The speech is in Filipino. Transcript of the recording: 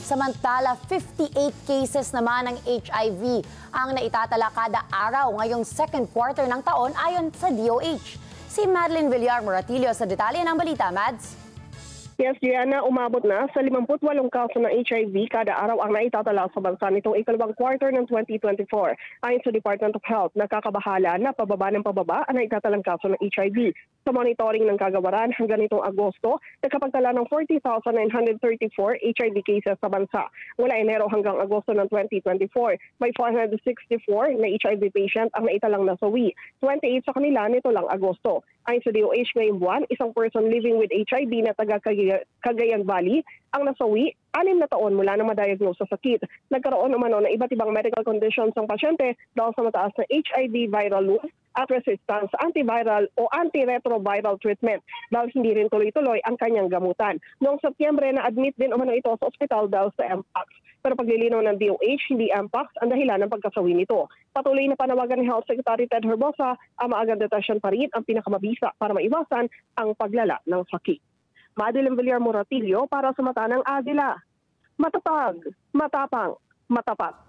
Samantala, 58 cases naman ng HIV ang naitatala kada araw ngayong second quarter ng taon ayon sa DOH. Si Madeline Villar Moratillo sa detalye ng balita, Mads. Yes, Diana, umabot na sa 58 kaso ng HIV kada araw ang naitatala sa bansa nitong ikalawang quarter ng 2024. Ayon sa Department of Health, nakakabahala na pababa ng pababa ang naitatalang kaso ng HIV. Sa monitoring ng kagawaran hanggang nitong Agosto, nakapagtala ng 40,934 HIV cases sa bansa. Mula Enero hanggang Agosto ng 2024, may 464 na HIV patient ang naitalang nasawi. 28 sa kanila nito lang Agosto. Ayon sa DOH ngayong buwan, isang person living with HIV na taga Cagayan Valley ang nasawi 6 na taon mula na ma-diagnose sa sakit. Nagkaroon umano ng iba't ibang medical conditions ng pasyente dahil sa mataas na HIV viral load at resistance sa antiviral o antiretroviral treatment dahil hindi rin tuloy-tuloy ang kanyang gamutan. Noong Setyembre, na-admit din umano ito sa ospital dahil sa Mpox. Pero paglilinaw ng DOH, hindi Mpox ang dahilan ng pagkasawi nito. Patuloy na panawagan ni Health Secretary Ted Herbosa ang maagang detection pa rin ang pinakamabisa para maiwasan ang paglala ng sakit. Madeline Villar Moratillo para sa Mata ng Agila. Matatag, matapang, matapat.